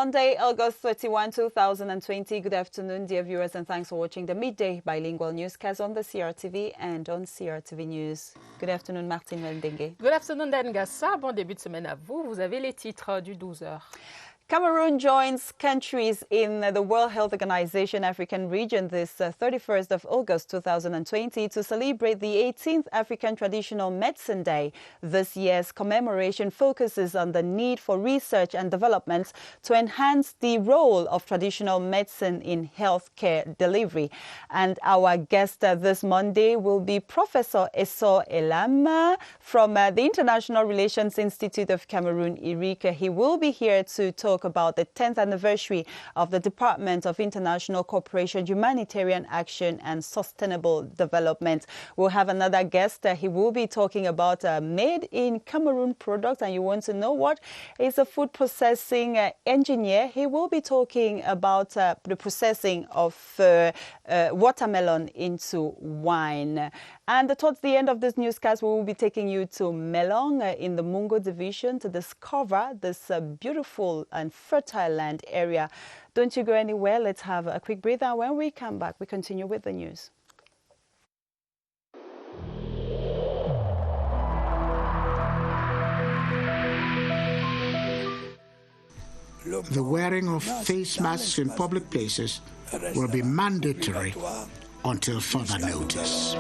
Monday, August 31, 2020. Good afternoon, dear viewers, and thanks for watching the Midday Bilingual Newscast on the CRTV and on CRTV News. Good afternoon, Martine Wendengue. Good afternoon, Dan Gassa. Bon début de semaine à vous. Vous avez les titres du 12h. Cameroon joins countries in the World Health Organization African region this 31st of August 2020 to celebrate the 18th African Traditional Medicine Day. This year's commemoration focuses on the need for research and development to enhance the role of traditional medicine in healthcare delivery. And our guest this Monday will be Professor Eso Elama from the International Relations Institute of Cameroon, IRIC. He will be here to talk about the 10th anniversary of the Department of International Cooperation, Humanitarian Action and Sustainable Development. We'll have another guest. He will be talking about made in Cameroon products, and you want to know what is a food processing engineer. He will be talking about the processing of watermelon into wine. And towards the end of this newscast, we will be taking you to Melong in the Mungo division to discover this beautiful and fertile land area. Don't you go anywhere. Let's have a quick breather. When we come back, we continue with the news. The wearing of face masks in public places will be mandatory until further notice.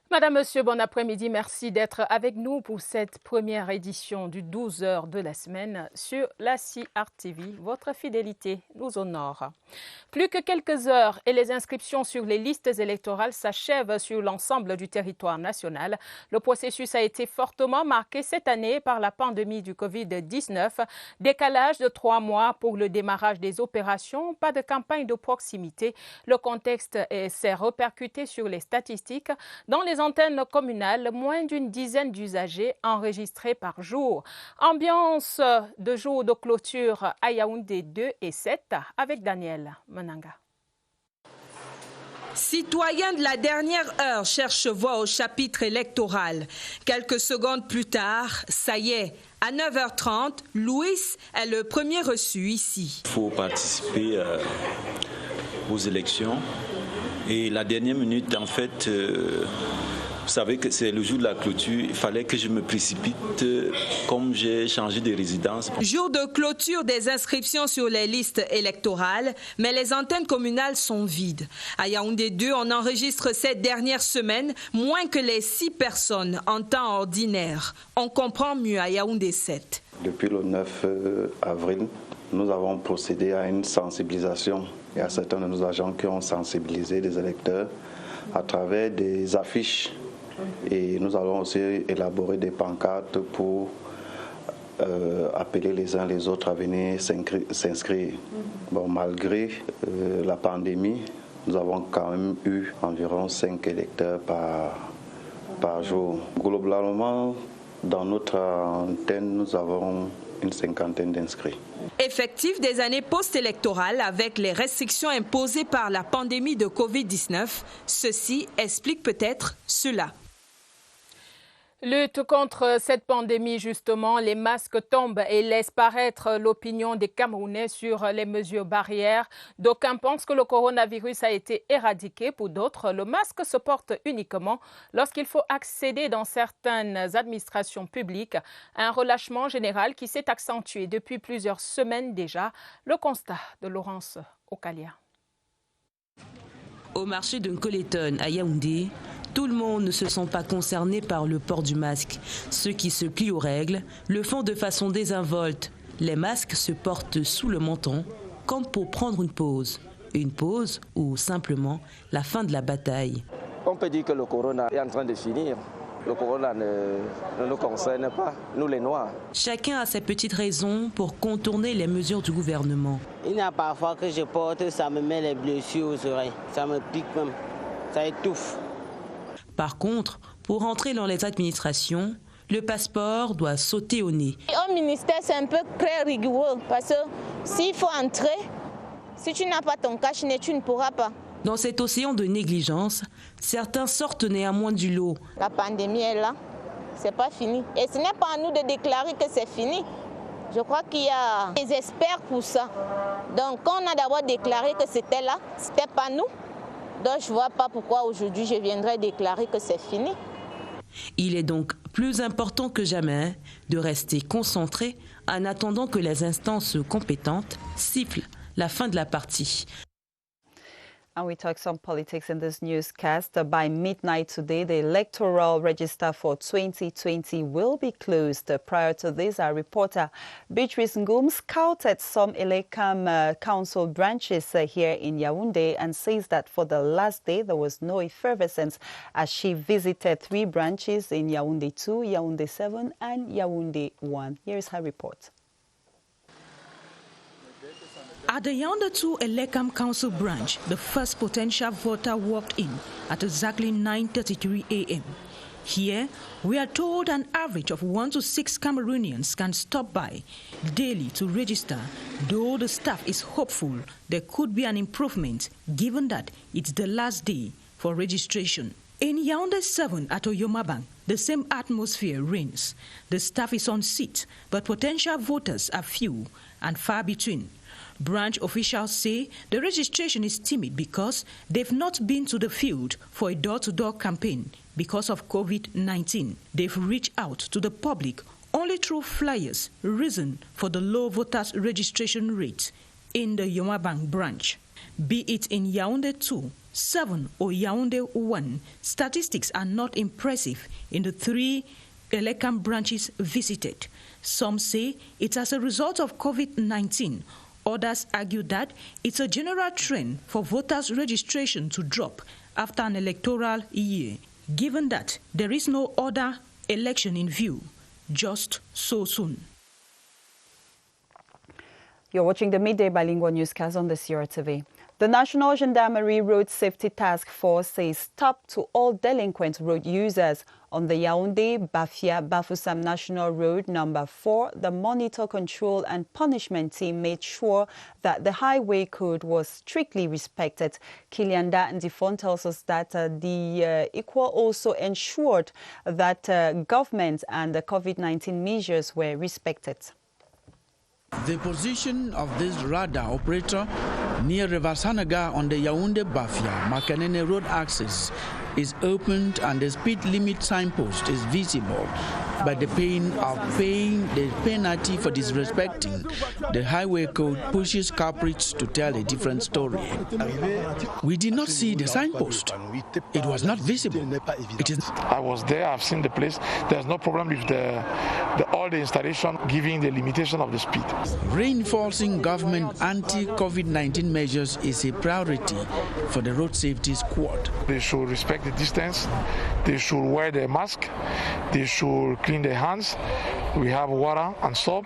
Madame, Monsieur, bon après-midi. Merci d'être avec nous pour cette première édition du 12h de la semaine sur la CRTV. Votre fidélité nous honore. Plus que quelques heures et les inscriptions sur les listes électorales s'achèvent sur l'ensemble du territoire national. Le processus a été fortement marqué cette année par la pandémie du Covid-19. Décalage de 3 mois pour le démarrage des opérations, pas de campagne de proximité. Le contexte s'est répercuté sur les statistiques. Dans les antennes communales, moins d'une dizaine d'usagers enregistrés par jour. Ambiance de jour de clôture à Yaoundé 2 et 7 avec Daniel Menanga. Citoyens de la dernière heure cherchent voix au chapitre électoral. Quelques secondes plus tard, ça y est, à 9h30, Louis est le premier reçu ici. Il faut participer aux élections. Et la dernière minute, en fait, vous savez que c'est le jour de la clôture. Il fallait que je me précipite comme j'ai changé de résidence. Jour de clôture des inscriptions sur les listes électorales, mais les antennes communales sont vides. À Yaoundé 2, on enregistre cette dernière semaine moins que les 6 personnes en temps ordinaire. On comprend mieux à Yaoundé 7. Depuis le 9 avril, nous avons procédé à une sensibilisation. Il y a certains de nos agents qui ont sensibilisé les électeurs à travers des affiches. Et nous allons aussi élaborer des pancartes pour appeler les uns les autres à venir s'inscrire. Bon, malgré la pandémie, nous avons quand même eu environ 5 électeurs par jour. Globalement, dans notre antenne, nous avons une 50aine d'inscrits. Effectif des années post-électorales avec les restrictions imposées par la pandémie de Covid-19, ceci explique peut-être cela. Lutte contre cette pandémie, justement, les masques tombent et laissent paraître l'opinion des Camerounais sur les mesures barrières. D'aucuns pensent que le coronavirus a été éradiqué. Pour d'autres, le masque se porte uniquement lorsqu'il faut accéder dans certaines administrations publiques. Un relâchement général qui s'est accentué depuis plusieurs semaines déjà. Le constat de Laurence Okalia. Au marché de Nkoleton à Yaoundé, tout le monde ne se sent pas concerné par le port du masque. Ceux qui se plient aux règles le font de façon désinvolte. Les masques se portent sous le menton, comme pour prendre une pause. Une pause ou simplement la fin de la bataille. On peut dire que le corona est en train de finir. Le corona ne nous concerne pas, nous les Noirs. Chacun a ses petites raisons pour contourner les mesures du gouvernement. Il y a parfois que je porte, ça me met les blessures aux oreilles, ça me pique même. ça étouffe. Par contre, pour entrer dans les administrations, le passeport doit sauter au nez. Au ministère, c'est un peu très rigoureux parce que s'il faut entrer, si tu n'as pas ton cache-nez, tu ne pourras pas. Dans cet océan de négligence, certains sortent néanmoins du lot. La pandémie est là, c'est pas fini. Et ce n'est pas à nous de déclarer que c'est fini. Je crois qu'il y a des experts pour ça. Donc, quand on a d'abord déclaré que c'était là, c'était pas nous. Donc, je ne vois pas pourquoi aujourd'hui je viendrais déclarer que c'est fini. Il est donc plus important que jamais de rester concentré en attendant que les instances compétentes sifflent la fin de la partie. And we talk some politics in this newscast. By midnight today, the electoral register for 2020 will be closed. Prior to this, our reporter Beatrice Ngum scouted some Elekam council branches here in Yaoundé and says that for the last day, there was no effervescence as she visited 3 branches in Yaoundé 2, Yaoundé 7 and Yaoundé 1. Here is her report. At the Yaoundé 2 Elekam Council branch, the first potential voter walked in at exactly 9:33 a.m. Here, we are told an average of 1 to 6 Cameroonians can stop by daily to register, though the staff is hopeful there could be an improvement given that it's the last day for registration. In Yaoundé 7 at Oyomabang, the same atmosphere reigns. The staff is on seat, but potential voters are few and far between. Branch officials say the registration is timid because they've not been to the field for a door-to-door campaign because of COVID-19. They've reached out to the public only through flyers, reason for the low voters registration rate in the Yomabang branch. Be it in Yaoundé 2, 7 or Yaoundé 1, statistics are not impressive in the 3 Elekam branches visited. Some say it's as a result of COVID-19. Others argue that it's a general trend for voters' registration to drop after an electoral year, given that there is no other election in view just so soon. You're watching the Midday Bilingual Newscast on the CRTV. The National Gendarmerie Road Safety Task Force says stop to all delinquent road users. On the Yaoundé-Bafia-Bafoussam National Road number 4, the Monitor, Control and Punishment team made sure that the highway code was strictly respected. Kilianda Ndifon tells us that the Equal also ensured that government and the COVID-19 measures were respected. The position of this radar operator near Rivasanaga on the Yaoundé-Bafia-Makanene road axis is opened and the speed limit signpost is visible, but the pain of paying the penalty for disrespecting the highway code pushes culprits to tell a different story. We did not see the signpost. It was not visible. I was there, I've seen the place. There's no problem with all the installation giving the limitation of the speed. Reinforcing government anti-COVID-19 measures is a priority for the road safety squad. They should respect the distance, they should wear their mask, they should clean their hands. We have water and soap,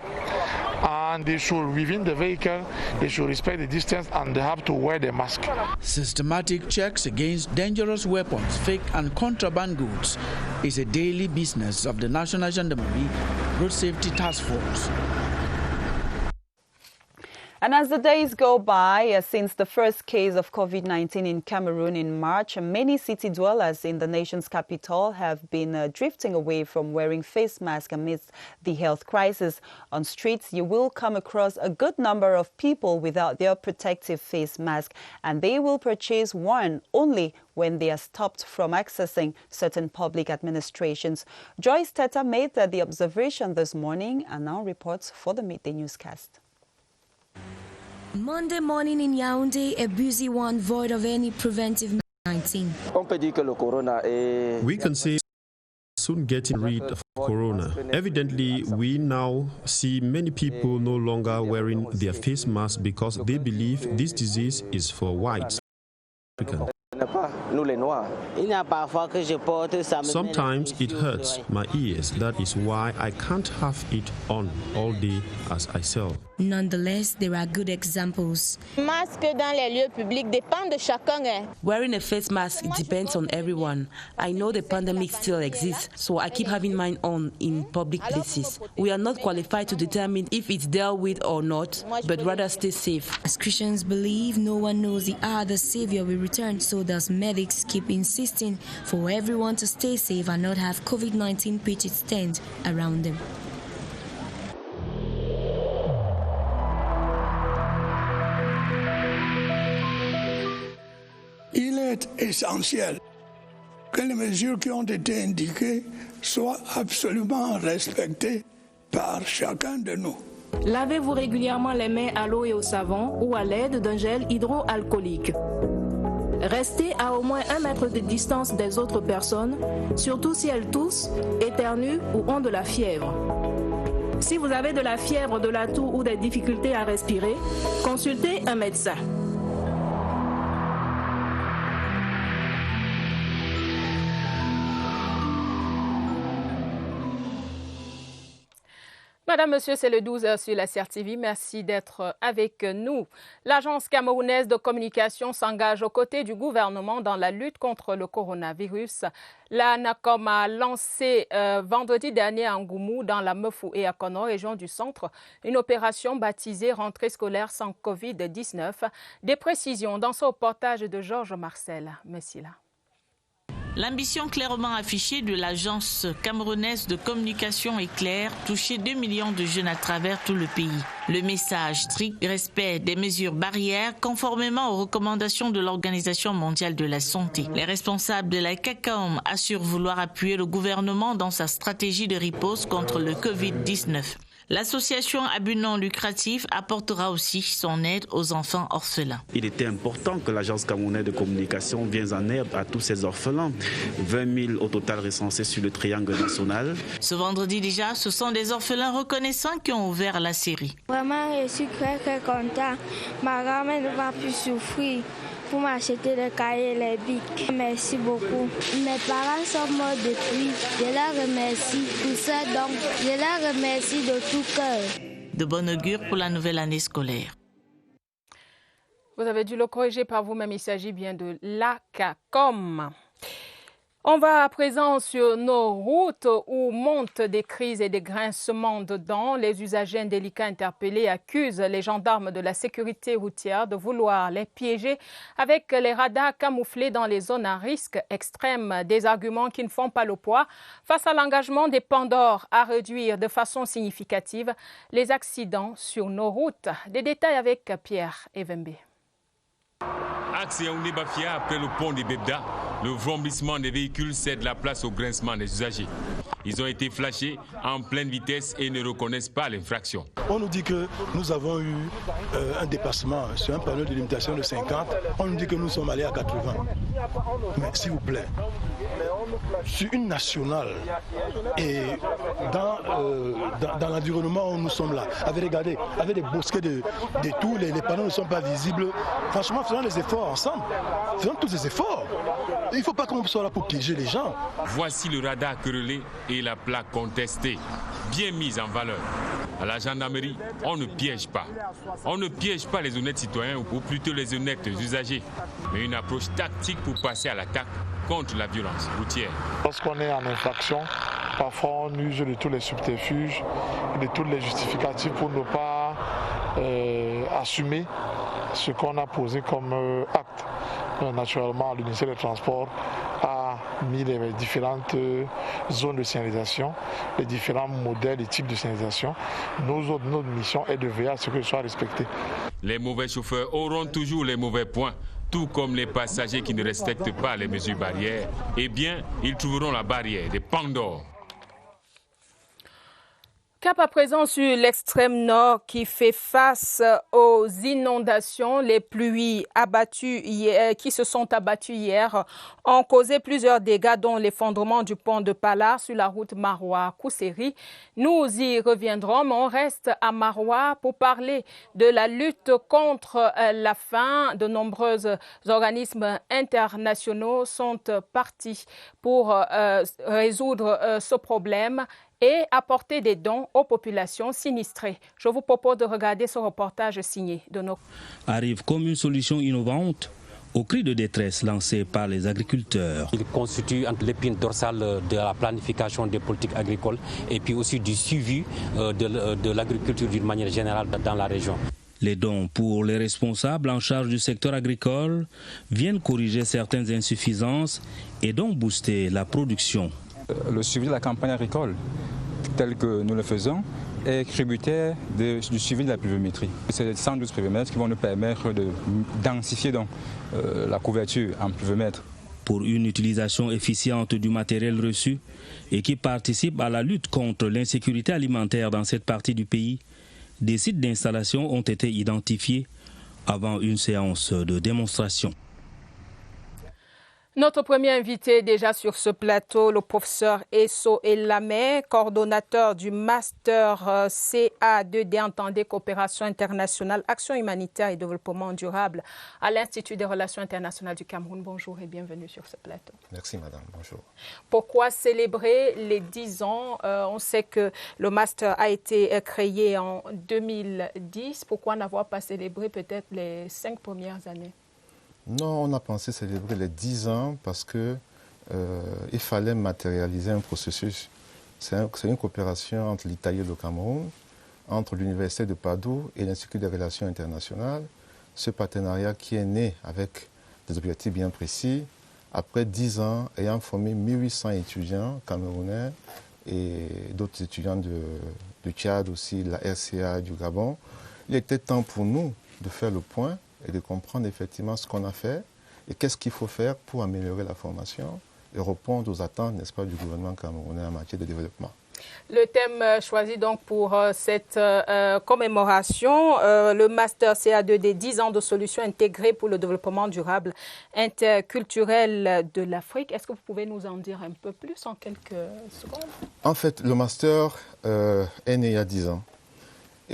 and they should, within the vehicle, they should respect the distance and they have to wear their mask. Systematic checks against dangerous weapons, fake and contraband goods is a daily business of the National Gendarmerie Road Safety Task Force. And as the days go by, since the first case of COVID-19 in Cameroon in March, many city dwellers in the nation's capital have been drifting away from wearing face masks amidst the health crisis. On streets, you will come across a good number of people without their protective face mask, and they will purchase one only when they are stopped from accessing certain public administrations. Joyce Teta made the observation this morning and now reports for the Midday Newscast. Monday morning in Yaoundé, a busy one void of any preventive 19. We can say soon getting rid of corona. Evidently, we now see many people no longer wearing their face masks because they believe this disease is for whites. pas, nous les Noirs. Il y a parfois que je porte ça. Sometimes it hurts my ears. That is why I can't have it on all day as I sell. Nonetheless, there are good examples. Masque dans les lieux publics dépend de chacun. Wearing a face mask depends on everyone. I know the pandemic still exists, so I keep having mine on in public places. We are not qualified to determine if it's dealt with or not, but rather stay safe. As Christians believe, no one knows the hour the Savior will return, so thus medics keep insisting for everyone to stay safe and not have COVID-19 pitch its tent around them. Il est essentiel que les mesures qui ont été indiquées soient absolument respectées par chacun de nous. Lavez-vous régulièrement les mains à l'eau et au savon ou à l'aide d'un gel hydroalcoolique. Restez à au moins 1 mètre de distance des autres personnes, surtout si elles toussent, éternuent ou ont de la fièvre. Si vous avez de la fièvre, de la toux ou des difficultés à respirer, consultez un médecin. Madame, Monsieur, c'est le 12h sur la CRTV. Merci d'être avec nous. L'Agence camerounaise de communication s'engage aux côtés du gouvernement dans la lutte contre le coronavirus. L'ANACOM a lancé vendredi dernier à Ngoumou, dans la Mefou et à Kono, région du centre, une opération baptisée Rentrée scolaire sans Covid-19. Des précisions dans ce reportage de Georges Marcel. Merci là. L'ambition clairement affichée de l'agence camerounaise de communication est claire, toucher 2 millions de jeunes à travers tout le pays. Le message strict respect des mesures barrières conformément aux recommandations de l'Organisation mondiale de la santé. Les responsables de la CACOM assurent vouloir appuyer le gouvernement dans sa stratégie de riposte contre le Covid-19. L'association à but non lucratif apportera aussi son aide aux enfants orphelins. Il était important que l'agence camerounaise de communication vienne en aide à tous ces orphelins. 20 000 au total recensés sur le triangle national. Ce vendredi déjà, ce sont des orphelins reconnaissants qui ont ouvert la série. Vraiment, je suis très content. Ma grand-mère ne va plus souffrir pour m'acheter les cahiers, les bics. Merci beaucoup. Mes parents sont morts depuis. Je les remercie pour ça, donc je les remercie de tout cœur. De bon augure pour la nouvelle année scolaire. Vous avez dû le corriger par vous-même, il s'agit bien de l'ACACOM. On va à présent sur nos routes où montent des crises et des grincements de dents. Les usagers indélicats interpellés accusent les gendarmes de la sécurité routière de vouloir les piéger avec les radars camouflés dans les zones à risque extrême. Des arguments qui ne font pas le poids face à l'engagement des Pandores à réduire de façon significative les accidents sur nos routes. Des détails avec Pierre Evembe. Axe Yaoundé-Bafia après le pont des Bebda, le vrombissement des véhicules cède la place au grincement des usagers. Ils ont été flashés en pleine vitesse et ne reconnaissent pas l'infraction. On nous dit que nous avons eu un dépassement sur un panneau de limitation de 50. On nous dit que nous sommes allés à 80. Mais s'il vous plaît, sur une nationale et dans l'environnement où nous sommes là, avec des bosquets de tout, les panneaux ne sont pas visibles. Franchement, faisons les efforts ensemble. Faisons tous les efforts. Il ne faut pas qu'on soit là pour piéger les gens. Voici le radar querellé et la plaque contestée, bien mise en valeur. À la gendarmerie, on ne piège pas. On ne piège pas les honnêtes citoyens ou plutôt les honnêtes usagers, mais une approche tactique pour passer à l'attaque contre la violence routière. Lorsqu'on est en infraction, parfois on use de tous les subterfuges, de tous les justificatifs pour ne pas assumer ce qu'on a posé comme acte. Naturellement, le ministère des Transports a mis les différentes zones de signalisation, les différents modèles et types de signalisation. Notre mission est de veiller à ce que ce soit respecté. Les mauvais chauffeurs auront toujours les mauvais points, tout comme les passagers qui ne respectent pas les mesures barrières. Eh bien, ils trouveront la barrière des Pandores. Cap à présent sur l'extrême nord qui fait face aux inondations. Les pluies qui se sont abattues hier ont causé plusieurs dégâts, dont l'effondrement du pont de Pala sur la route Maroua-Kousséri. Nous y reviendrons, mais on reste à Maroua pour parler de la lutte contre la faim. De nombreux organismes internationaux sont partis pour résoudre ce problème et apporter des dons aux populations sinistrées. Je vous propose de regarder ce reportage signé de nos... Arrive comme une solution innovante au cri de détresse lancé par les agriculteurs. Il constitue l'épine dorsale de la planification des politiques agricoles et puis aussi du suivi de l'agriculture d'une manière générale dans la région. Les dons pour les responsables en charge du secteur agricole viennent corriger certaines insuffisances et donc booster la production. Le suivi de la campagne agricole, tel que nous le faisons, est tributaire du suivi de la pluviométrie. C'est 112 pluviomètres qui vont nous permettre de densifier donc, la couverture en pluviomètre. Pour une utilisation efficiente du matériel reçu et qui participe à la lutte contre l'insécurité alimentaire dans cette partie du pays, des sites d'installation ont été identifiés avant une séance de démonstration. Notre premier invité déjà sur ce plateau, le professeur Esso Elamé, coordonnateur du Master CA2D, entendez coopération internationale, action humanitaire et développement durable à l'Institut des relations internationales du Cameroun. Bonjour et bienvenue sur ce plateau. Merci madame, bonjour. Pourquoi célébrer les 10 ans? On sait que le Master a été créé en 2010. Pourquoi n'avoir pas célébré peut-être les 5 premières années? Non, on a pensé célébrer les 10 ans parce qu'il fallait matérialiser un processus. C'est une coopération entre l'Italie et le Cameroun, entre l'Université de Padoue et l'Institut des relations internationales. Ce partenariat qui est né avec des objectifs bien précis, après 10 ans ayant formé 1800 étudiants camerounais et d'autres étudiants du Tchad aussi, de la RCA, du Gabon, il était temps pour nous de faire le point et de comprendre effectivement ce qu'on a fait et qu'est-ce qu'il faut faire pour améliorer la formation et répondre aux attentes, n'est-ce pas, du gouvernement camerounais en matière de développement. Le thème choisi donc pour cette commémoration, le Master CA2D, 10 ans de solutions intégrées pour le développement durable interculturel de l'Afrique. Est-ce que vous pouvez nous en dire un peu plus en quelques secondes? En fait, le Master est né il y a 10 ans.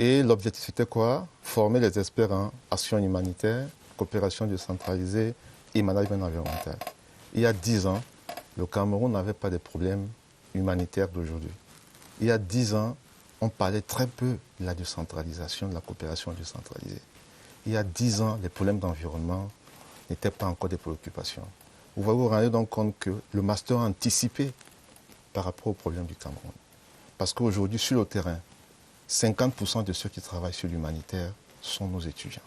Et l'objectif c'était quoi? Former les experts en action humanitaire, coopération décentralisée et management environnemental. Il y a 10 ans, le Cameroun n'avait pas de problèmes humanitaires d'aujourd'hui. Il y a 10 ans, on parlait très peu de la décentralisation, de la coopération décentralisée. Il y a 10 ans, les problèmes d'environnement n'étaient pas encore des préoccupations. Vous vous rendez donc compte que le Master a anticipé par rapport aux problèmes du Cameroun. Parce qu'aujourd'hui, sur le terrain, 50% de ceux qui travaillent sur l'humanitaire sont nos étudiants,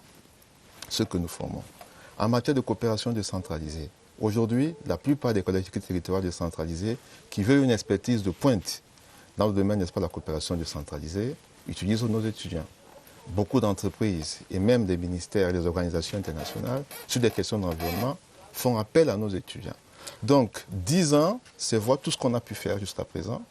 ceux que nous formons. En matière de coopération décentralisée, aujourd'hui, la plupart des collectivités territoriales décentralisées qui veulent une expertise de pointe dans le domaine, n'est-ce pas, de la coopération décentralisée, utilisent nos étudiants. Beaucoup d'entreprises et même des ministères et des organisations internationales, sur des questions d'environnement, font appel à nos étudiants. Donc, 10 ans, c'est voir tout ce qu'on a pu faire jusqu'à présent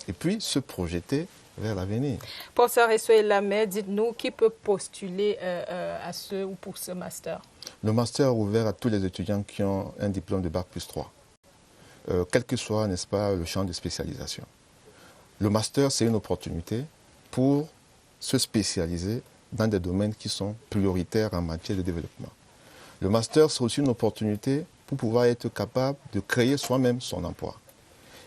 et puis se projeter vers l'avenir. Professeur Esso Elamé, dites-nous qui peut postuler à ce ou pour ce master? Le master est ouvert à tous les étudiants qui ont un diplôme de Bac+3, quel que soit, n'est-ce pas, le champ de spécialisation. Le master, c'est une opportunité pour se spécialiser dans des domaines qui sont prioritaires en matière de développement. Le master, c'est aussi une opportunité pour pouvoir être capable de créer soi-même son emploi.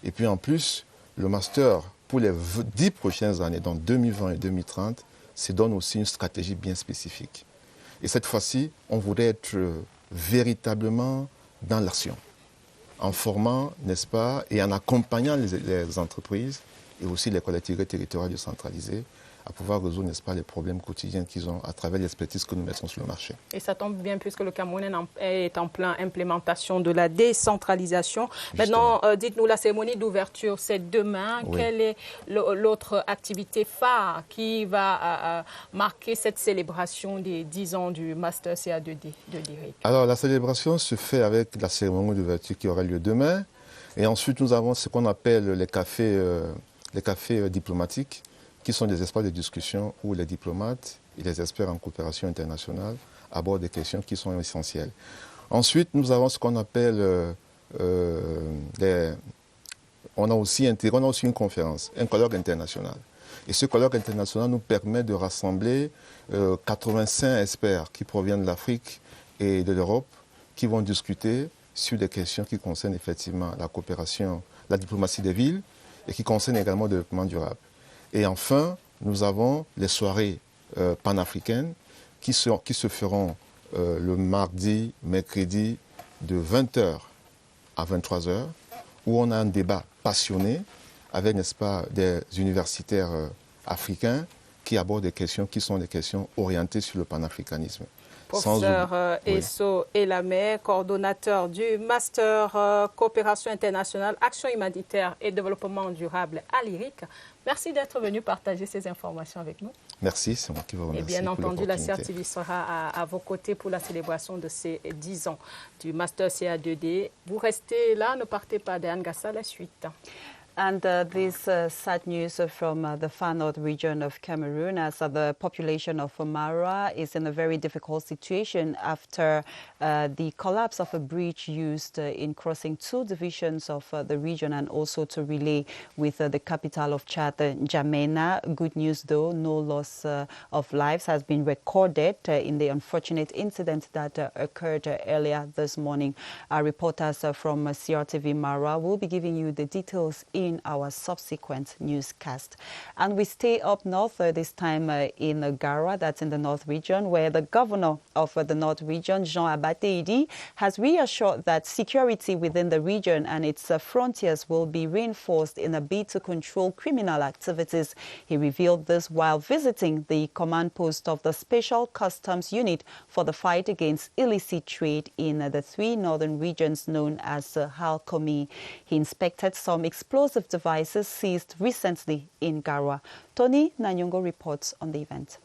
Et puis en plus, le master, pour les 10 prochaines années, donc 2020 et 2030, se donne aussi une stratégie bien spécifique. Et cette fois-ci, on voudrait être véritablement dans l'action, en formant, n'est-ce pas, et en accompagnant les entreprises et aussi les collectivités territoriales décentralisées à pouvoir résoudre, n'est-ce pas, les problèmes quotidiens qu'ils ont à travers l'expertise que nous mettons sur le marché. Et ça tombe bien puisque le Cameroun est en pleine implémentation de la décentralisation. Justement. Maintenant, dites-nous, la cérémonie d'ouverture, c'est demain. Oui. Quelle est l'autre activité phare qui va marquer cette célébration des 10 ans du Master CA2D de l'IRIC? Alors, la célébration se fait avec la cérémonie d'ouverture qui aura lieu demain. Et ensuite, nous avons ce qu'on appelle les cafés diplomatiques, qui sont des espaces de discussion où les diplomates et les experts en coopération internationale abordent des questions qui sont essentielles. Ensuite, nous avons ce qu'on appelle on a aussi une conférence, un colloque international. Et ce colloque international nous permet de rassembler 85 experts qui proviennent de l'Afrique et de l'Europe, qui vont discuter sur des questions qui concernent effectivement la coopération, la diplomatie des villes et qui concernent également le développement durable. Et enfin, nous avons les soirées panafricaines qui se feront le mardi, mercredi de 20h à 23h, où on a un débat passionné avec, n'est-ce pas, des universitaires africains qui abordent des questions qui sont des questions orientées sur le panafricanisme. Professeur Esso Elamé, coordonnateur du Master Coopération internationale, Action humanitaire et développement durable à l'IRIC. Merci d'être venu partager ces informations avec nous. Merci, c'est moi qui vous remercie. Et bien entendu, la CRTV sera à vos côtés pour la célébration de ces 10 ans du Master CA2D. Vous restez là, ne partez pas. Diane Gassa, la suite. And this sad news from the far north region of Cameroon, as the population of Mara is in a very difficult situation after the collapse of a bridge used in crossing 2 divisions of the region and also to relay with the capital of Chad, N'Djamena. Good news though, no loss of lives has been recorded in the unfortunate incident that occurred earlier this morning. Our reporters from CRTV Mara will be giving you the details in our subsequent newscast. And we stay up north, this time in Garwa, that's in the north region, where the governor of the north region, Jean Abateidi, has reassured that security within the region and its frontiers will be reinforced in a bid to control criminal activities. He revealed this while visiting the command post of the Special Customs Unit for the fight against illicit trade in the 3 northern regions known as Halkomi. He inspected some explosive devices seized recently in Garwa. Tony Nanyongo reports on the event.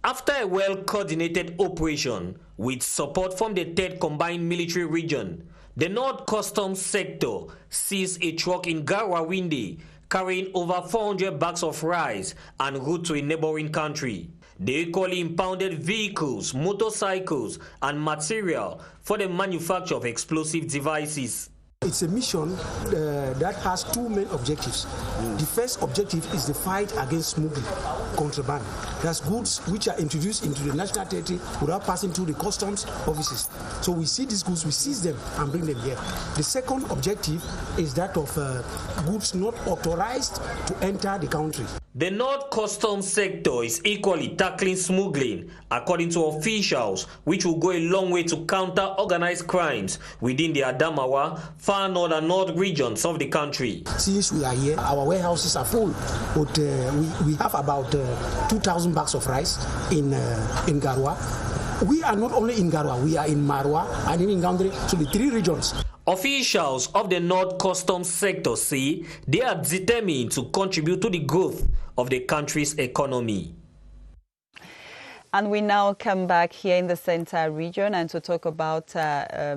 After a well-coordinated operation with support from the 3rd Combined Military Region, the North Customs Sector seized a truck in Garwa Winde carrying over 400 bags of rice en route to a neighboring country. They equally impounded vehicles, motorcycles, and material for the manufacture of explosive devices. It's a mission that has 2 main objectives. The first objective is the fight against smuggling, contraband. That's goods which are introduced into the national territory without passing through the customs offices. So we see these goods, we seize them and bring them here. The second objective is that of goods not authorized to enter the country. The North Customs Sector is equally tackling smuggling, according to officials, which will go a long way to counter organized crimes within the Adamawa, far north and north regions of the country. Since we are here, our warehouses are full, but we have about 2,000 bags of rice in Garwa. We are not only in Garwa, we are in Marwa and in Ngandre, so the 3 regions. Officials of the North Customs Sector say they are determined to contribute to the growth of the country's economy. And we now come back here in the Centre region and to talk about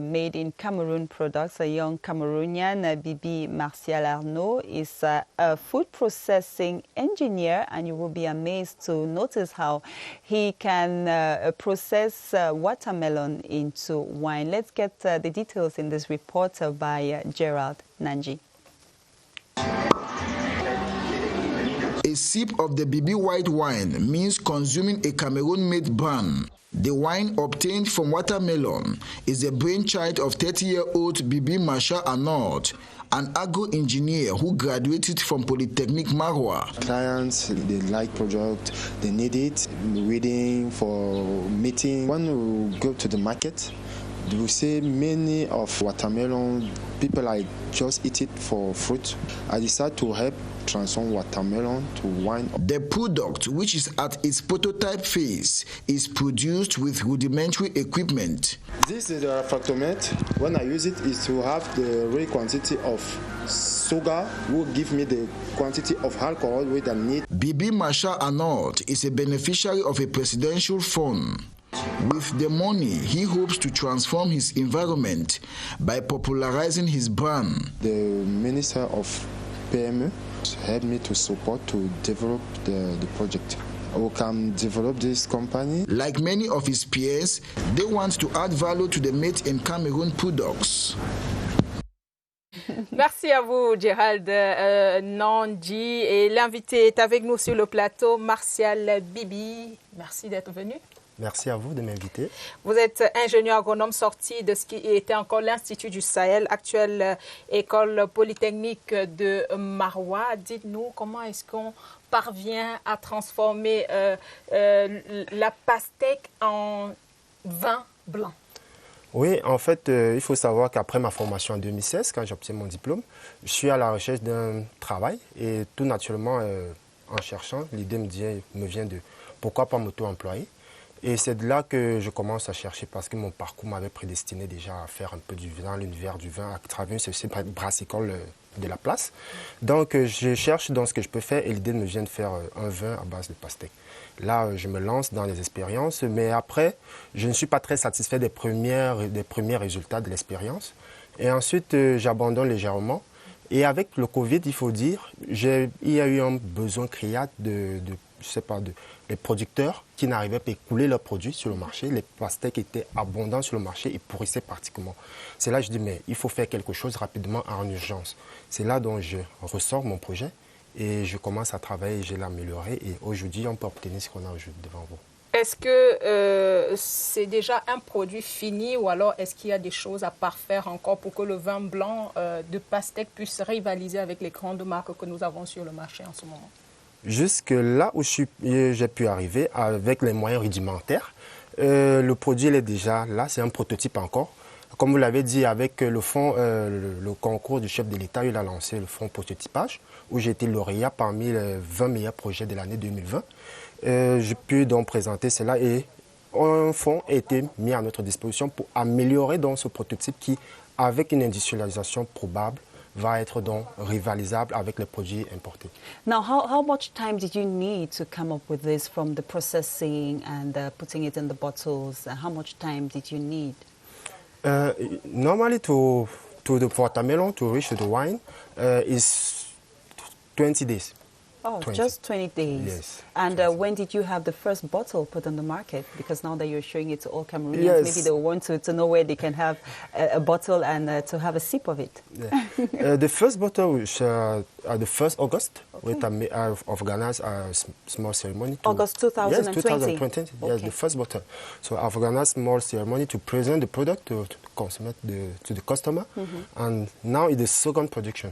made in Cameroon products. A young Cameroonian, Bibi Martial Arnaud, is a food processing engineer, and you will be amazed to notice how he can process watermelon into wine. Let's get the details in this report by Gerald Nanji. A sip of the Bibi white wine means consuming a Cameroon-made brand. The wine obtained from watermelon is the brainchild of 30-year-old Bibi Martial Arnaud, an agro-engineer who graduated from Polytechnique Marwa. Clients, they like product, they need it, waiting for meeting. When we go to the market, we see many of watermelon, people like just eat it for fruit. I decided to help transform watermelon to wine. The product, which is at its prototype phase, is produced with rudimentary equipment. This is the refractometer. When I use it, is to have the real quantity of sugar, will give me the quantity of alcohol which I need. Bibi Martial Arnaud is a beneficiary of a presidential fund. With the money, he hopes to transform his environment by popularizing his brand. The Minister of PME Help me to support to develop the project. We can develop this company. Like many of his peers, they want to add value to the Made in Cameroon products. Merci à vous, Gérald Nandji. Et l'invité est avec nous sur le plateau, Martial Bibi. Merci d'être venu. Merci à vous de m'inviter. Vous êtes ingénieur agronome sorti de ce qui était encore l'Institut du Sahel, actuelle école polytechnique de Maroua. Dites-nous comment est-ce qu'on parvient à transformer la pastèque en vin blanc? Oui, en fait, il faut savoir qu'après ma formation en 2016, quand j'obtiens mon diplôme, je suis à la recherche d'un travail et tout naturellement, en cherchant, l'idée me vient de pourquoi pas m'auto-employer. Et c'est de là que je commence à chercher parce que mon parcours m'avait prédestiné déjà à faire un peu du vin, l'univers du vin à travers une brassicole de la place. Donc je cherche dans ce que je peux faire et l'idée me vient de faire un vin à base de pastèque. Là, je me lance dans les expériences, mais après, je ne suis pas très satisfait des premiers résultats de l'expérience. Et ensuite, j'abandonne légèrement. Et avec le Covid, il faut dire, il y a eu un besoin criard les producteurs qui n'arrivaient pas à écouler leurs produits sur le marché. Les pastèques étaient abondants sur le marché et pourrissaient pratiquement. C'est là que je dis, mais il faut faire quelque chose rapidement en urgence. C'est là dont je ressors mon projet et je commence à travailler, je l'ai amélioré et aujourd'hui, on peut obtenir ce qu'on a aujourd'hui devant vous. Est-ce que c'est déjà un produit fini ou alors est-ce qu'il y a des choses à parfaire encore pour que le vin blanc de pastèque puisse rivaliser avec les grandes marques que nous avons sur le marché en ce moment? Jusque là où j'ai pu arriver avec les moyens rudimentaires, le produit il est déjà là, c'est un prototype encore. Comme vous l'avez dit, avec le concours du chef de l'État, il a lancé le fonds prototypage, où j'ai été lauréat parmi les 20 meilleurs projets de l'année 2020. J'ai pu donc présenter cela et un fonds a été mis à notre disposition pour améliorer donc ce prototype qui, avec une industrialisation probable, va être donc rivalisable avec les produits importés. Now, how much time did you need to come up with this from the processing and putting it in the bottles? How much time did you need? Normally, to the watermelon to reach the wine is 20 days. Oh, 20. Just 20 days. Yes. And when did you have the first bottle put on the market? Because now that you're showing it to all Cameroonians, yes. Maybe they want to know where they can have a bottle and to have a sip of it. Yeah. The first bottle was the 1st August. Okay. I've organized a small ceremony. August 2020? Yes, 2020. Okay. Yes, the first bottle. So I've organized a small ceremony to present the product to the customer. Mm-hmm. And now it's the second production.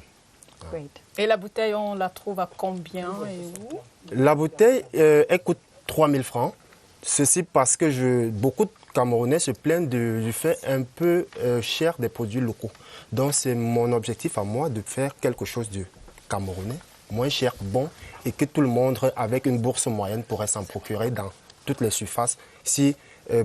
Great. Et la bouteille, on la trouve à combien et où? La bouteille, elle coûte 3 000 francs. Ceci parce que beaucoup de Camerounais se plaignent du fait un peu cher des produits locaux. Donc c'est mon objectif à moi de faire quelque chose de camerounais, moins cher, bon, et que tout le monde avec une bourse moyenne pourrait s'en procurer dans toutes les surfaces. Si,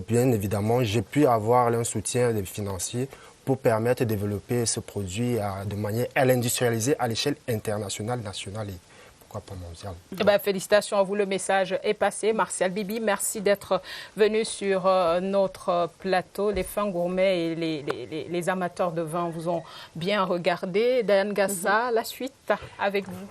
bien évidemment, j'ai pu avoir un soutien des financiers pour permettre de développer ce produit de manière à l'industrialiser à l'échelle internationale, nationale et pourquoi pas mondiale. Eh bien, félicitations à vous, le message est passé. Martial Bibi, merci d'être venu sur notre plateau. Les fins gourmets et les amateurs de vin vous ont bien regardé. Diane Gassa, la suite avec vous.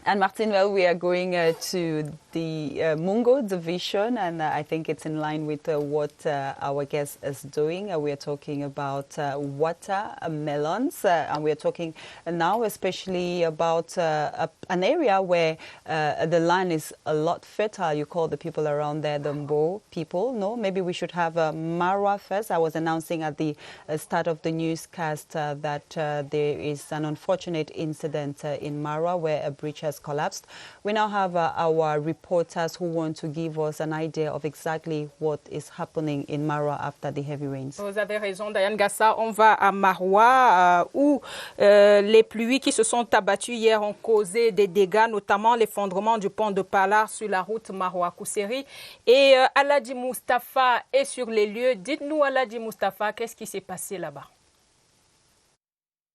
And Martin, well, we are going to the Mungo division, and I think it's in line with what our guest is doing. We are talking about watermelons, and we are talking now especially about an area where the land is a lot fertile. You call the people around there the Mbo people. No, maybe we should have Maroua first. I was announcing at the start of the newscast that there is an unfortunate incident in Maroua where a bridge has collapsed. We now have our reporters who want to give us an idea of exactly what is happening in Maroua after the heavy rains. Vous avez raison, Diane Gassa. On va à Maroua où les pluies qui se sont abattues hier ont causé des dégâts, notamment l'effondrement du pont de Palar sur la route Maroua-Kousséri. Et Aladi Moustapha est sur les lieux. Dites-nous, Aladi Moustapha, qu'est-ce qui s'est passé là-bas?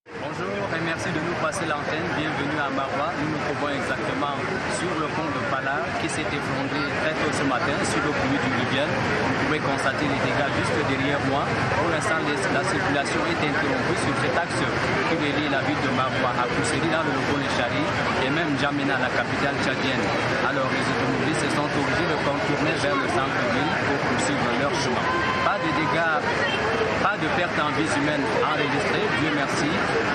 Bonjour et merci de nous passer passer l'antenne. Bienvenue à Maroua. Nous nous trouvons exactement sur le pont de Pala qui s'est effondré très tôt ce matin sur le pluie du Libyen. Vous pouvez constater les dégâts juste derrière moi. Pour l'instant, la circulation est interrompue sur cet axe qui relie la ville de Maroua à Kousseri, dans le Logo-Lechari, et même N'Djamena, la capitale tchadienne. Alors les automobilistes se sont obligés de contourner vers le centre-ville pour poursuivre leur chemin. Pas de dégâts, pas de pertes en vies humaines enregistrées, Dieu merci,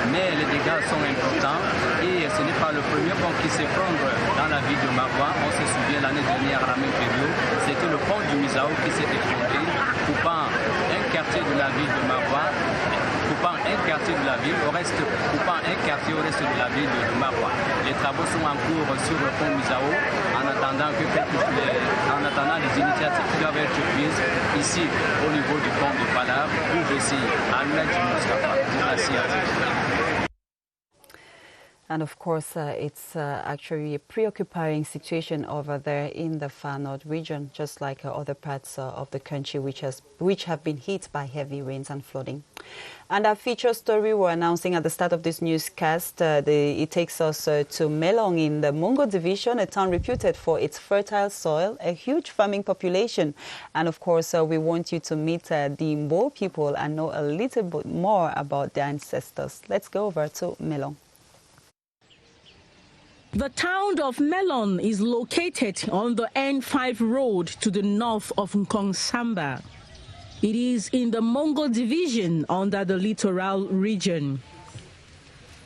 mais les dégâts sont importants et ce n'est pas le premier pont qui s'effondre dans la ville de Maroua. On se souvient l'année dernière à la même période, c'était le pont du Misao qui s'est effondré, coupant un quartier de la ville de Maroua, coupant un quartier de la ville au reste de la ville de Maroua. Les travaux sont en cours sur le pont Misao en attendant les initiatives qui doivent être prises ici au niveau du pont de Pala, ou ici à Nadji Mustafa de la CRTV. And of course, it's actually a preoccupying situation over there in the Far North region, just like other parts of the country which have been hit by heavy rains and flooding. And our feature story we're announcing at the start of this newscast, it takes us to Melong in the Mungo division, a town reputed for its fertile soil, a huge farming population. And of course, we want you to meet the Mbo people and know a little bit more about their ancestors. Let's go over to Melong. The town of Melon is located on the N5 road to the north of Nkongsamba. It is in the Mongo division under the littoral region.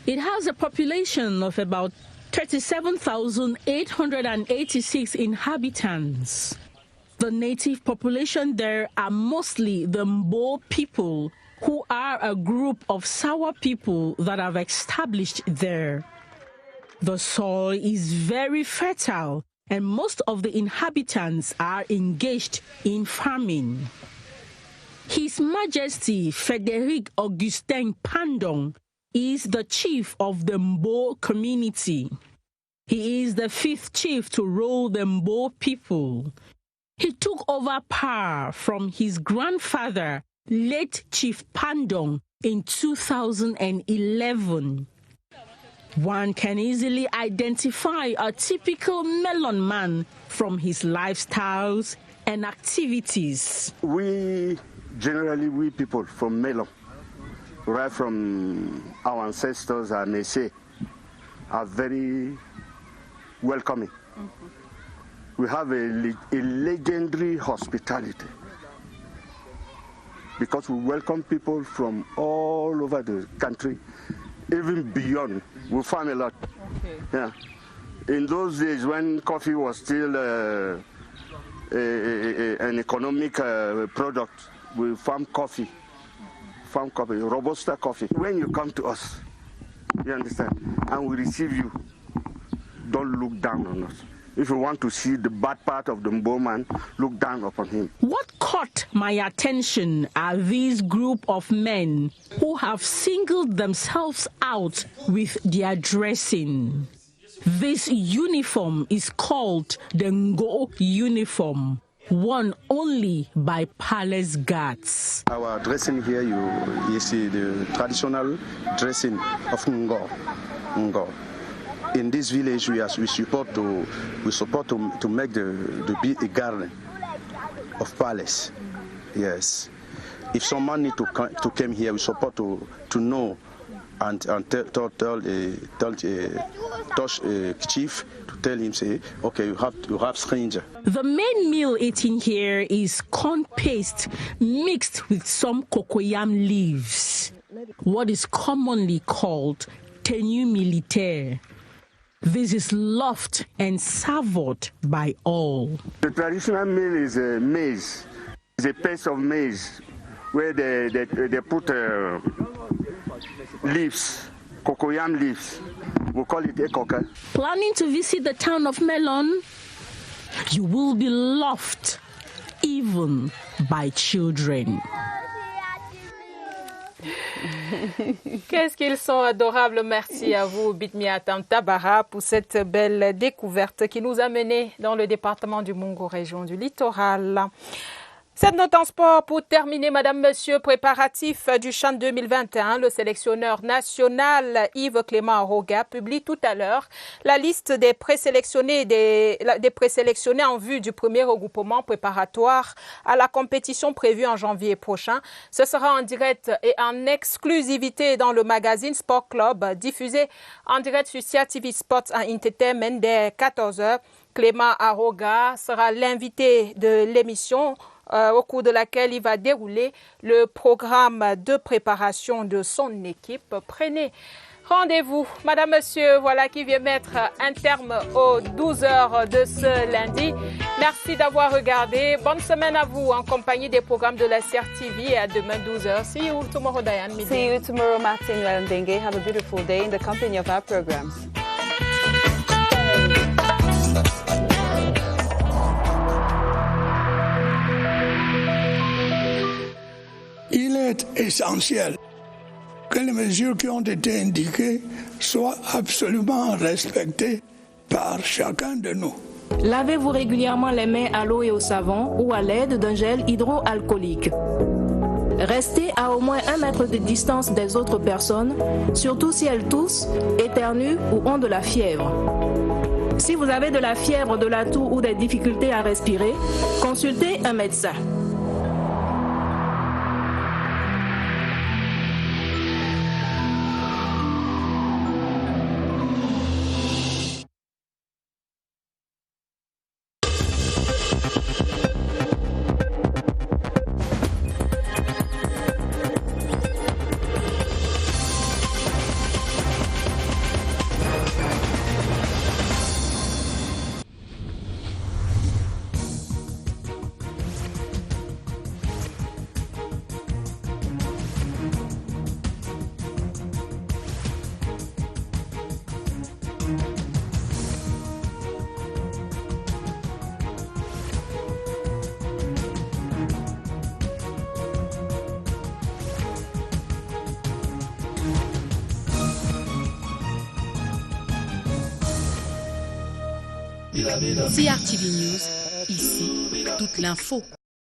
It has a population of about 37,886 inhabitants. The native population there are mostly the Mbo people, who are a group of Sawa people that have established there. The soil is very fertile, and most of the inhabitants are engaged in farming. His Majesty Frederic Augustin Pandong is the chief of the Mbo community. He is the 5th chief to rule the Mbo people. He took over power from his grandfather, late Chief Pandong, in 2011. One can easily identify a typical Melon man from his lifestyles and activities. We people from Melon, right from our ancestors, I may say, are very welcoming. We have a legendary hospitality because we welcome people from all over the country, even beyond. We farm a lot. Okay. Yeah. In those days when coffee was still an economic product, we farm coffee. Farm coffee, Robusta coffee. When you come to us, you understand, and we receive you, don't look down on us. If you want to see the bad part of the Mbo man, look down upon him. What caught my attention are these group of men who have singled themselves out with their dressing. This uniform is called the Ngo uniform, worn only by palace guards. Our dressing here, you see the traditional dressing of Ngo. In this village, we support to make the garden of palace. Yes. If someone need to come here, we support to know and touch chief to tell him, say, okay, you have stranger. The main meal eaten here is corn paste mixed with some cocoyam leaves, what is commonly called tenue militaire. This is loved and savored by all. The traditional meal is maize. It's a paste of maize where they put leaves, cocoyam leaves. We call it ekoka. Planning to visit the town of Melon? You will be loved even by children. Qu'est-ce qu'ils sont adorables. Merci à vous, Bitmiatam Tabara, pour cette belle découverte qui nous a menés dans le département du Mungo, région du littoral. Cette note en sport pour terminer, Madame, Monsieur, préparatif du CHAN 2021. Le sélectionneur national Yves Clément Aroga publie tout à l'heure la liste des présélectionnés en vue du premier regroupement préparatoire à la compétition prévue en janvier prochain. Ce sera en direct et en exclusivité dans le magazine Sport Club, diffusé en direct sur Sia TV Sports and Entertainment dès 14h. Clément Aroga sera l'invité de l'émission au cours de laquelle il va dérouler le programme de préparation de son équipe. Prenez rendez-vous. Madame, Monsieur, voilà qui vient mettre un terme aux 12 heures de ce lundi. Merci d'avoir regardé. Bonne semaine à vous en compagnie des programmes de la CRTV et à demain 12 heures. See you tomorrow, Diane. See you tomorrow, Martin Wendengue. Have a beautiful day in the company of our programs. Il est essentiel que les mesures qui ont été indiquées soient absolument respectées par chacun de nous. Lavez-vous régulièrement les mains à l'eau et au savon ou à l'aide d'un gel hydroalcoolique. Restez à au moins 1 mètre de distance des autres personnes, surtout si elles toussent, éternuent ou ont de la fièvre. Si vous avez de la fièvre, de la toux ou des difficultés à respirer, consultez un médecin. CRTV News, ici, toute l'info.